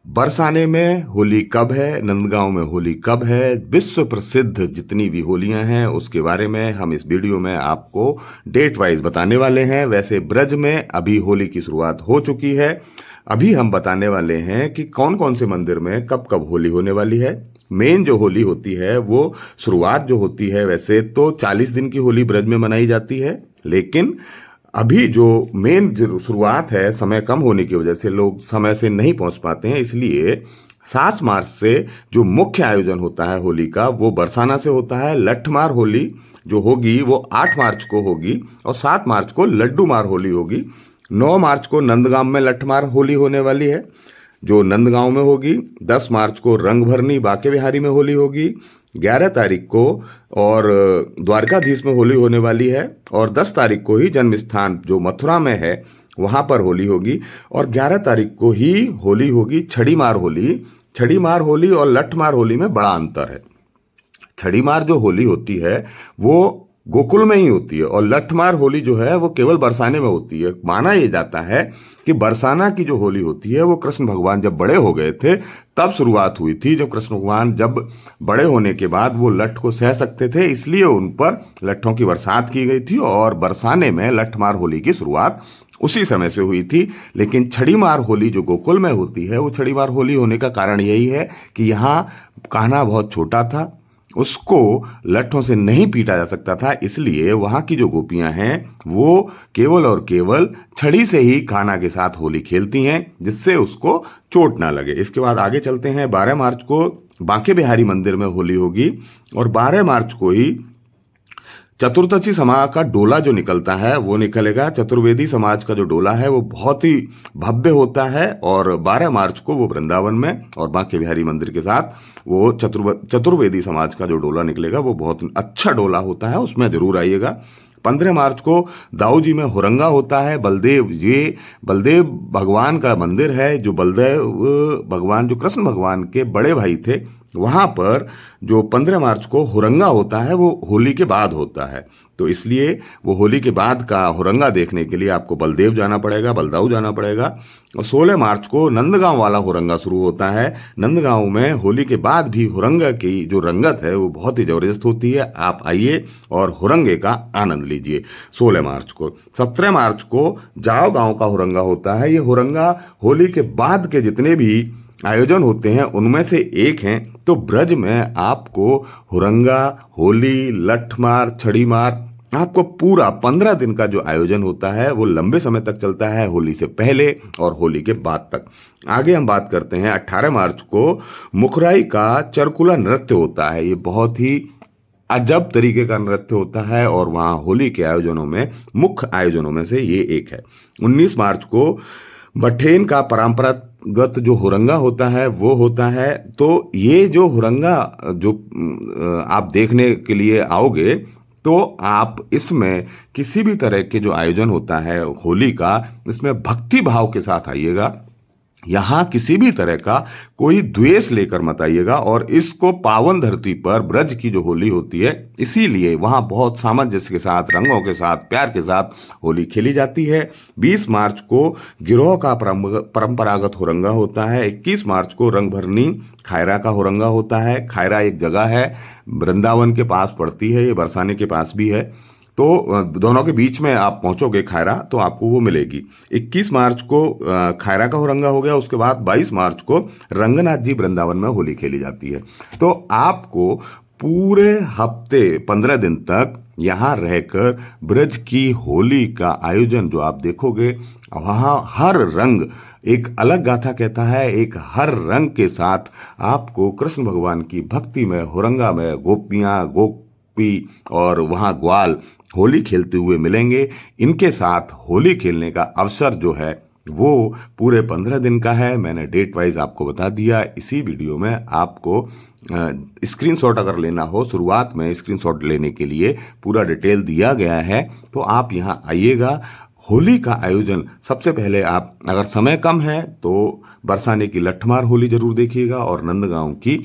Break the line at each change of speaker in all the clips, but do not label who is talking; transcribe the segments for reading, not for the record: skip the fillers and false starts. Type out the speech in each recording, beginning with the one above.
बरसाने में होली कब है, नंदगांव में होली कब है, विश्व प्रसिद्ध जितनी भी होलियां हैं उसके बारे में हम इस वीडियो में आपको डेट वाइज बताने वाले हैं। वैसे ब्रज में अभी होली की शुरुआत हो चुकी है। अभी हम बताने वाले हैं कि कौन कौन से मंदिर में कब कब होली होने वाली है। मेन जो होली होती है वो शुरुआत जो होती है, वैसे तो 40 दिन की होली ब्रज में मनाई जाती है, लेकिन अभी जो मेन शुरुआत है, समय कम होने की वजह से लोग समय से नहीं पहुंच पाते हैं, इसलिए 7 मार्च से जो मुख्य आयोजन होता है होली का वो बरसाना से होता है। लठमार होली जो होगी वो 8 मार्च को होगी और 7 मार्च को लड्डू मार होली होगी। 9 मार्च को नंदगांव में लठमार होली होने वाली है जो नंदगांव में होगी। 10 मार्च को रंग भरनी बांके बिहारी में होली होगी। 11 तारीख को और द्वारकाधीश में होली होने वाली है और 10 तारीख को ही जन्म स्थान जो मथुरा में है वहां पर होली होगी और 11 तारीख को ही होली होगी छड़ी मार होली। छड़ी मार होली और लठ मार होली में बड़ा अंतर है। छड़ी मार जो होली होती है वो गोकुल में ही होती है और लठमार होली जो है वो केवल बरसाने में होती है। माना यह जाता है कि बरसाना की जो होली होती है वो कृष्ण भगवान जब बड़े हो गए थे तब शुरुआत हुई थी। जब कृष्ण भगवान जब बड़े होने के बाद वो लठ को सह सकते थे, इसलिए उन पर लट्ठों की बरसात की गई थी और बरसाने में लठमार होली की शुरुआत उसी समय से हुई थी। लेकिन छड़ी मार होली जो गोकुल में होती है वो छड़ी मार होली होने का कारण यही है कि यहाँ कान्हा बहुत छोटा था, उसको लट्ठों से नहीं पीटा जा सकता था, इसलिए वहां की जो गोपियां हैं वो केवल और केवल छड़ी से ही कान्हा के साथ होली खेलती हैं जिससे उसको चोट ना लगे। इसके बाद आगे चलते हैं। 12 मार्च को बांके बिहारी मंदिर में होली होगी और 12 मार्च को ही चतुर्दशी समाज का डोला जो निकलता है वो निकलेगा। चतुर्वेदी समाज का जो डोला है वो बहुत ही भव्य होता है और 12 मार्च को वो वृंदावन में और बांके बिहारी मंदिर के साथ वो चतुर्वेदी समाज का जो डोला निकलेगा वो बहुत अच्छा डोला होता है, उसमें जरूर आइएगा। 15 मार्च को दाऊ जी में हुरंगा होता है। बलदेव, ये बलदेव भगवान का मंदिर है जो बलदेव भगवान जो कृष्ण भगवान के बड़े भाई थे, वहां पर जो 15 मार्च को हुरंगा होता है वो होली के बाद होता है, तो इसलिए वो होली के बाद का हुरंगा देखने के लिए आपको बलदेव जाना पड़ेगा, बलदाऊ जाना पड़ेगा। और 16 मार्च को नंदगांव वाला हुरंगा शुरू होता है। नंदगांव में होली के बाद भी हुरंगा की जो रंगत है वो बहुत ही जबरदस्त होती है। आप आइए और हुरंगे का आनंद लीजिए। 16 मार्च को 17 मार्च को जाओ गांव का हुरंगा होता है। ये हुरंगा होली के बाद के जितने भी आयोजन होते हैं उनमें से एक हैं। तो ब्रज में आपको हुरंगा, होली, लठमार, छड़ी मार, आपको पूरा 15 दिन का जो आयोजन होता है वो लंबे समय तक चलता है, होली से पहले और होली के बाद तक। आगे हम बात करते हैं। 18 मार्च को मुखराई का चरकुला नृत्य होता है। ये बहुत ही अजब तरीके का नृत्य होता है और वहाँ होली के आयोजनों में मुख्य आयोजनों में से ये एक है। 19 मार्च को बठेन का परंपरागत जो हुरंगा होता है वो होता है। तो ये जो हुरंगा जो आप देखने के लिए आओगे तो आप इसमें किसी भी तरह के जो आयोजन होता है होली का, इसमें भक्ति भाव के साथ आइएगा। यहाँ किसी भी तरह का कोई द्वेष लेकर मत आइएगा और इसको पावन धरती पर ब्रज की जो होली होती है इसीलिए वहाँ बहुत सामंजस्य के साथ, रंगों के साथ, प्यार के साथ होली खेली जाती है। 20 मार्च को गिरोह का परंपरागत हुरंगा होता है। 21 मार्च को रंग भरनी खायरा का हुरंगा होता है। खायरा एक जगह है, वृंदावन के पास पड़ती है, ये बरसाने के पास भी है, तो दोनों के बीच में आप पहुंचोगे खायरा तो आपको वो मिलेगी। 21 मार्च को खायरा का हुरंगा हो गया। उसके बाद 22 मार्च को रंगनाथ जी वृंदावन में होली खेली जाती है। तो आपको पूरे हफ्ते 15 दिन तक यहाँ रहकर ब्रज की होली का आयोजन जो आप देखोगे, वहाँ हर रंग एक अलग गाथा कहता है। एक हर रंग के साथ आपको कृष्ण भगवान की भक्ति में, हुरंगा में गोपियाँ, गोपी और वहाँ ग्वाल होली खेलते हुए मिलेंगे। इनके साथ होली खेलने का अवसर जो है वो पूरे 15 दिन का है। मैंने डेट वाइज आपको बता दिया। इसी वीडियो में आपको स्क्रीनशॉट अगर लेना हो, शुरुआत में स्क्रीनशॉट लेने के लिए पूरा डिटेल दिया गया है, तो आप यहाँ आइएगा। होली का आयोजन सबसे पहले आप, अगर समय कम है तो बरसाने की लठमार होली जरूर देखिएगा और नंदगांव की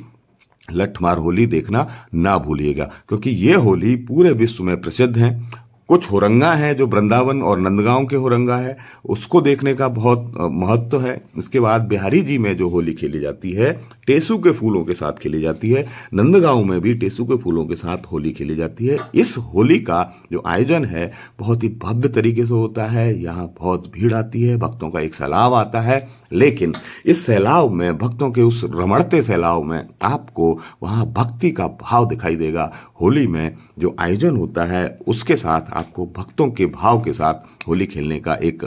लठमार होली देखना ना भूलिएगा, क्योंकि ये होली पूरे विश्व में प्रसिद्ध है। कुछ हुरंगा हैं जो वृंदावन और नंदगांव के हुरंगा है, उसको देखने का बहुत महत्व है। इसके बाद बिहारी जी में जो होली खेली जाती है टेसू के फूलों के साथ खेली जाती है, नंदगांव में भी टेसू के फूलों के साथ होली खेली जाती है। इस होली का जो आयोजन है बहुत ही भव्य तरीके से होता है। यहाँ बहुत भीड़ आती है, भक्तों का एक सैलाब आता है, लेकिन इस सैलाब में, भक्तों के उस रमड़ते सैलाब में आपको वहाँ भक्ति का भाव दिखाई देगा। होली में जो आयोजन होता है उसके साथ आपको भक्तों के भाव के साथ होली खेलने का एक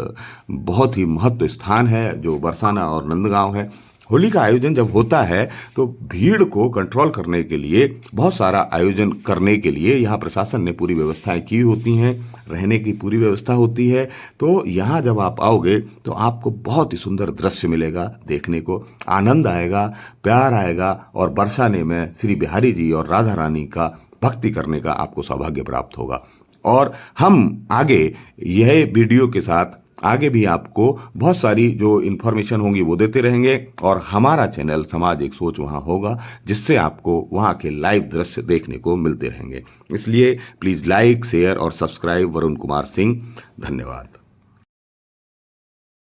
बहुत ही महत्व स्थान है जो बरसाना और नंदगांव है। होली का आयोजन जब होता है तो भीड़ को कंट्रोल करने के लिए, बहुत सारा आयोजन करने के लिए यहाँ प्रशासन ने पूरी व्यवस्थाएं की होती हैं, रहने की पूरी व्यवस्था होती है। तो यहाँ जब आप आओगे तो आपको बहुत ही सुंदर दृश्य मिलेगा, देखने को आनंद आएगा, प्यार आएगा और बरसाने में श्री बिहारी जी और राधा रानी का भक्ति करने का आपको सौभाग्य प्राप्त होगा। और हम आगे यह वीडियो के साथ आगे भी आपको बहुत सारी जो इन्फॉर्मेशन होंगी वो देते रहेंगे और हमारा चैनल समाज एक सोच वहाँ होगा, जिससे आपको वहाँ के लाइव दृश्य देखने को मिलते रहेंगे। इसलिए प्लीज़ लाइक, शेयर और सब्सक्राइब वरुण कुमार सिंह। धन्यवाद।